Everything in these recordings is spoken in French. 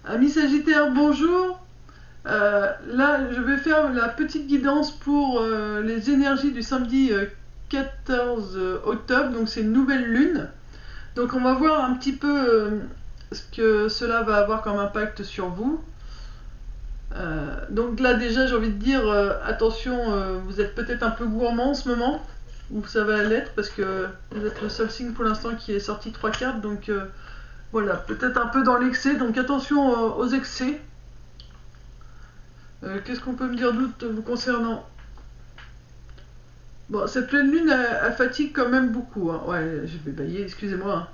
Amis Sagittaires, bonjour. Là, je vais faire la petite guidance pour les énergies du samedi 14 octobre. Donc, c'est une nouvelle lune. Donc, on va voir un petit peu ce que cela va avoir comme impact sur vous. Donc là, déjà, j'ai envie de dire, attention, vous êtes peut-être un peu gourmand en ce moment. Ou ça va l'être parce que vous êtes le seul signe pour l'instant qui est sorti 3 cartes. Donc, voilà, peut-être un peu dans l'excès. Donc, attention aux excès. Qu'est-ce qu'on peut me dire d'autre vous concernant? Bon, cette pleine lune, elle fatigue quand même beaucoup, hein. Ouais, je vais bailler, excusez-moi,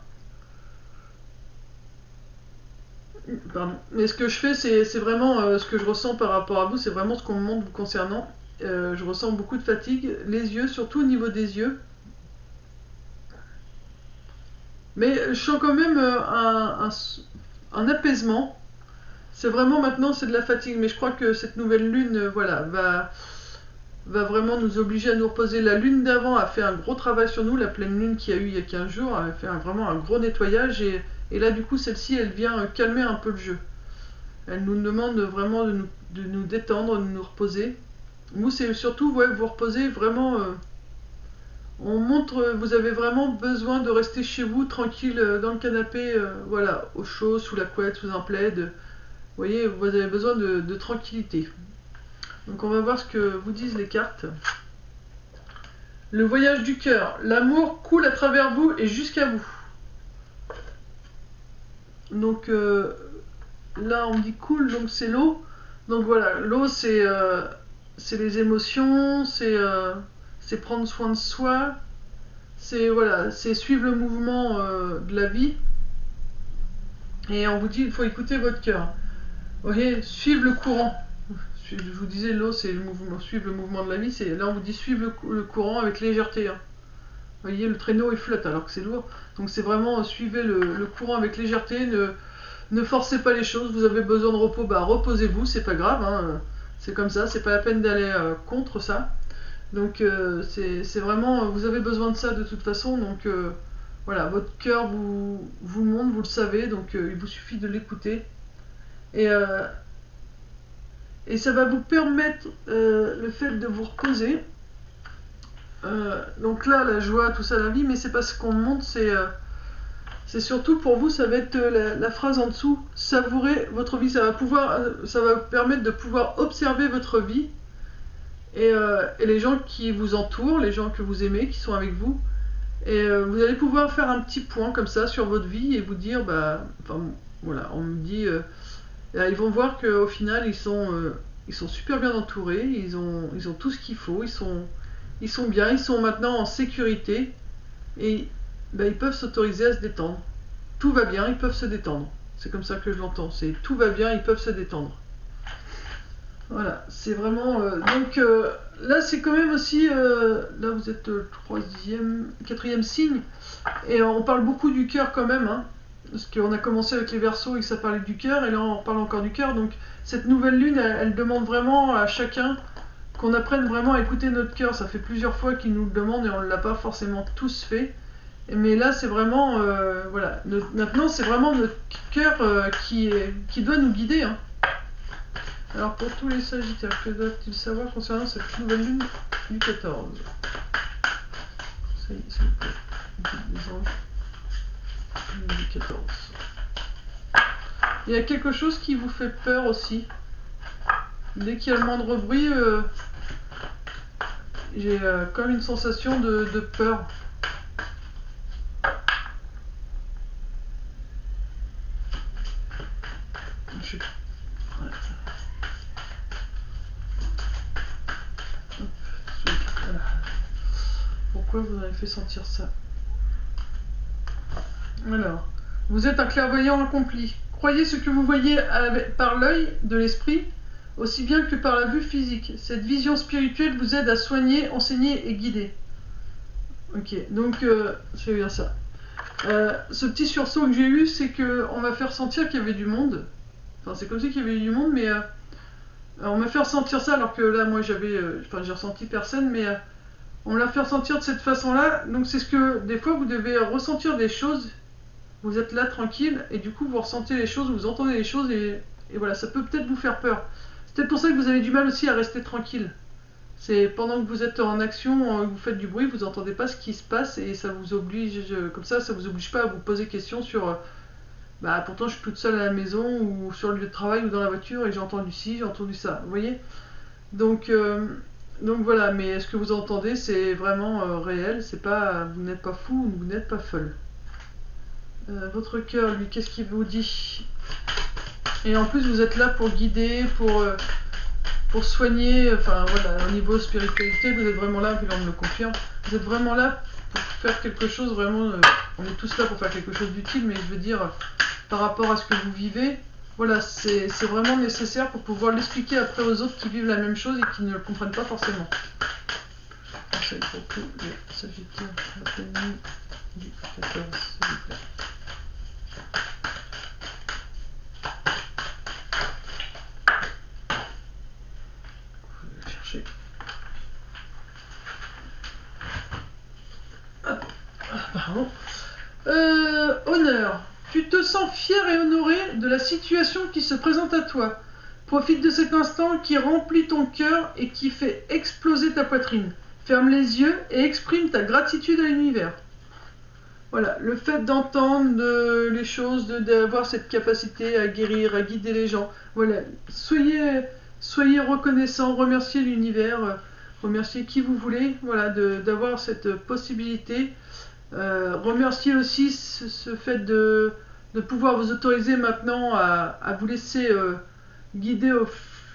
hein. Pardon. Mais ce que je fais, c'est vraiment ce que je ressens par rapport à vous, c'est vraiment ce qu'on me montre vous concernant. Je ressens beaucoup de fatigue, les yeux, surtout au niveau des yeux. Mais je sens quand même un apaisement. C'est vraiment maintenant, c'est de la fatigue. Mais je crois que cette nouvelle lune, voilà, va vraiment nous obliger à nous reposer. La lune d'avant a fait un gros travail sur nous, la pleine lune qu'il y a eu il y a 15 jours a fait vraiment un gros nettoyage et là du coup celle-ci elle vient calmer un peu le jeu. Elle nous demande vraiment de nous détendre, de nous reposer. Vous c'est surtout ouais, vous reposer vraiment, on montre vous avez vraiment besoin de rester chez vous tranquille dans le canapé, voilà, au chaud, sous la couette, sous un plaid. Vous voyez, vous avez besoin de tranquillité. Donc on va voir ce que vous disent les cartes. Le voyage du cœur. L'amour coule à travers vous et jusqu'à vous. Donc là, on me dit coule, donc c'est l'eau. Donc voilà, l'eau, c'est les émotions, c'est prendre soin de soi, c'est voilà, c'est suivre le mouvement de la vie. Et on vous dit, il faut écouter votre cœur. Vous voyez, suivre le courant. Je vous disais, l'eau, c'est le mouvement, suivre le mouvement de la vie. Là, on vous dit suivre le courant avec légèreté, hein. Vous voyez, le traîneau il flotte alors que c'est lourd. Donc c'est vraiment suivez le courant avec légèreté, ne forcez pas les choses. Vous avez besoin de repos, bah reposez-vous, c'est pas grave, hein. C'est comme ça, c'est pas la peine d'aller contre ça. Donc c'est vraiment, vous avez besoin de ça de toute façon. Donc voilà, votre cœur vous montre, vous le savez, donc il vous suffit de l'écouter. Et, euh, et ça va vous permettre le fait de vous reposer. Donc là, la joie, tout ça, la vie, mais c'est pas ce qu'on montre, c'est surtout pour vous, ça va être la phrase en dessous, savourer votre vie, ça va vous permettre de pouvoir observer votre vie et les gens qui vous entourent, les gens que vous aimez, qui sont avec vous, et vous allez pouvoir faire un petit point comme ça sur votre vie et vous dire, bah, enfin voilà, on me dit, ils vont voir qu'au final ils sont super bien entourés, ils ont tout ce qu'il faut, ils sont bien, ils sont maintenant en sécurité et ben, ils peuvent s'autoriser à se détendre. Tout va bien, ils peuvent se détendre. C'est comme ça que je l'entends. C'est tout va bien, ils peuvent se détendre. Voilà, c'est vraiment. Donc là, c'est quand même aussi. Là, vous êtes le troisième, quatrième signe. Et on parle beaucoup du cœur quand même. Hein, parce qu'on a commencé avec les Verseaux et que ça parlait du cœur. Et là, on parle encore du cœur. Donc cette nouvelle lune, elle demande vraiment à chacun qu'on apprenne vraiment à écouter notre cœur. Ça fait plusieurs fois qu'il nous le demande et on ne l'a pas forcément tous fait. Mais là, c'est vraiment, voilà, maintenant, c'est vraiment notre cœur qui doit nous guider, hein. Alors, pour tous les Sagittaires, que doivent-ils savoir concernant cette nouvelle lune du 14? Ça y est, s'il vous plaît. Les anges. Lune du 14. Il y a quelque chose qui vous fait peur aussi. Dès qu'il y a le moindre bruit, j'ai comme une sensation de peur. Pourquoi vous avez fait sentir ça? Alors, vous êtes un clairvoyant accompli. Croyez ce que vous voyez par l'œil de l'esprit, aussi bien que par la vue physique. Cette vision spirituelle vous aide à soigner, enseigner et guider. Ok, donc c'est bien ça. Ce petit sursaut que j'ai eu, c'est qu'on m'a fait ressentir qu'il y avait du monde. Enfin, c'est comme si qu'il y avait du monde, mais on m'a fait ressentir ça alors que là, moi, j'ai ressenti personne, mais on me l'a fait ressentir de cette façon-là. Donc, c'est ce que des fois, vous devez ressentir des choses Vous êtes là tranquille et du coup vous ressentez les choses, vous entendez les choses et voilà, ça peut peut-être vous faire peur. C'est peut-être pour ça que vous avez du mal aussi à rester tranquille. C'est pendant que vous êtes en action, vous faites du bruit, vous n'entendez pas ce qui se passe et ça vous oblige, comme ça vous oblige pas à vous poser question sur bah pourtant je suis toute seule à la maison ou sur le lieu de travail ou dans la voiture et j'ai entendu ci, j'ai entendu ça, vous voyez. Donc, donc voilà, mais ce que vous entendez c'est vraiment réel, c'est pas, vous n'êtes pas fou, vous n'êtes pas folle. Votre cœur, lui, qu'est-ce qu'il vous dit? Et en plus vous êtes là pour guider, pour soigner, enfin voilà, au niveau spiritualité, vous êtes vraiment là, puis on me le confirme, vous êtes vraiment là pour faire quelque chose, vraiment, on est tous là pour faire quelque chose d'utile, mais je veux dire, par rapport à ce que vous vivez, voilà, c'est vraiment nécessaire pour pouvoir l'expliquer après aux autres qui vivent la même chose et qui ne le comprennent pas forcément. Conseil pour tous les Sagittaires, la nuit du 14, s'il vous plaît. Pardon. Honneur. Tu te sens fier et honoré de la situation qui se présente à toi. Profite de cet instant qui remplit ton cœur et qui fait exploser ta poitrine. Ferme les yeux et exprime ta gratitude à l'univers. Voilà, le fait d'entendre les choses, d'avoir cette capacité à guérir, à guider les gens. Voilà, soyez reconnaissant, remerciez l'univers, remerciez qui vous voulez, voilà, d'avoir cette possibilité. Remerciez aussi ce fait de pouvoir vous autoriser maintenant à vous laisser guider au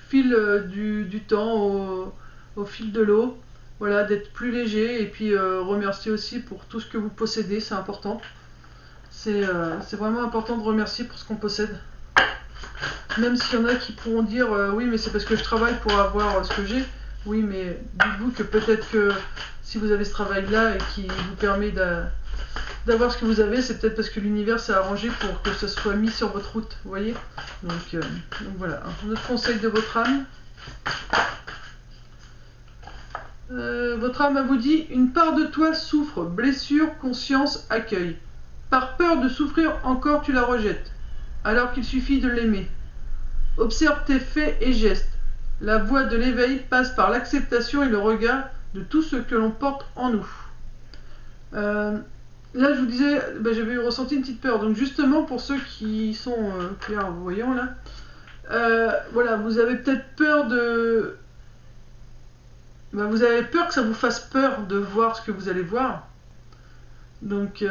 fil du temps, au fil de l'eau. Voilà, d'être plus léger et puis remercier aussi pour tout ce que vous possédez, c'est important. C'est vraiment important de remercier pour ce qu'on possède. Même s'il y en a qui pourront dire oui mais c'est parce que je travaille pour avoir ce que j'ai. Oui mais dites-vous que peut-être que si vous avez ce travail là et qui vous permet d'avoir ce que vous avez, c'est peut-être parce que l'univers s'est arrangé pour que ça soit mis sur votre route, vous voyez. Donc voilà, un autre conseil de votre âme. Votre âme vous dit, une part de toi souffre, blessure, conscience, accueil. Par peur de souffrir encore, tu la rejettes, alors qu'il suffit de l'aimer. Observe tes faits et gestes. La voie de l'éveil passe par l'acceptation et le regard de tout ce que l'on porte en nous. Là, je vous disais, j'avais ressenti une petite peur. Donc justement, pour ceux qui sont clairvoyants, là, voilà, vous avez peut-être peur de... vous avez peur que ça vous fasse peur de voir ce que vous allez voir. Donc,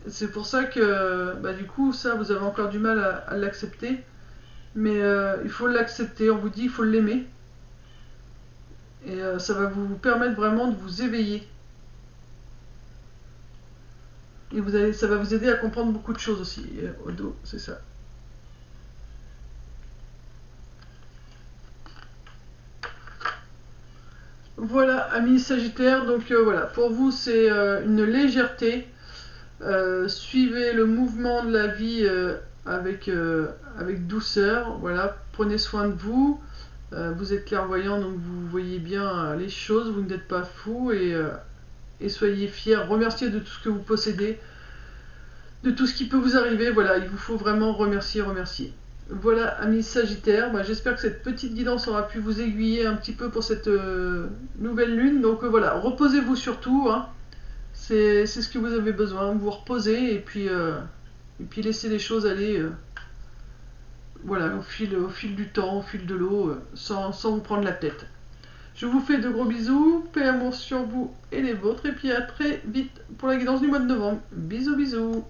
c'est pour ça que, du coup, ça, vous avez encore du mal à l'accepter. Mais il faut l'accepter, on vous dit, il faut l'aimer. Et ça va vous permettre vraiment de vous éveiller. Et ça va vous aider à comprendre beaucoup de choses aussi, au dos, c'est ça. Voilà, amis Sagittaires, donc voilà, pour vous c'est une légèreté. Suivez le mouvement de la vie avec douceur, voilà, prenez soin de vous. Vous êtes clairvoyant, donc vous voyez bien les choses, vous n'êtes pas fou et soyez fiers, remerciez de tout ce que vous possédez, de tout ce qui peut vous arriver, voilà, il vous faut vraiment remercier. Voilà, amis Sagittaires, j'espère que cette petite guidance aura pu vous aiguiller un petit peu pour cette nouvelle lune. Donc voilà, reposez-vous surtout, hein. C'est ce que vous avez besoin, vous reposez et puis laissez les choses aller voilà, au fil du temps, au fil de l'eau, sans vous prendre la tête. Je vous fais de gros bisous, paix et amour sur vous et les vôtres, et puis à très vite pour la guidance du mois de novembre. Bisous bisous.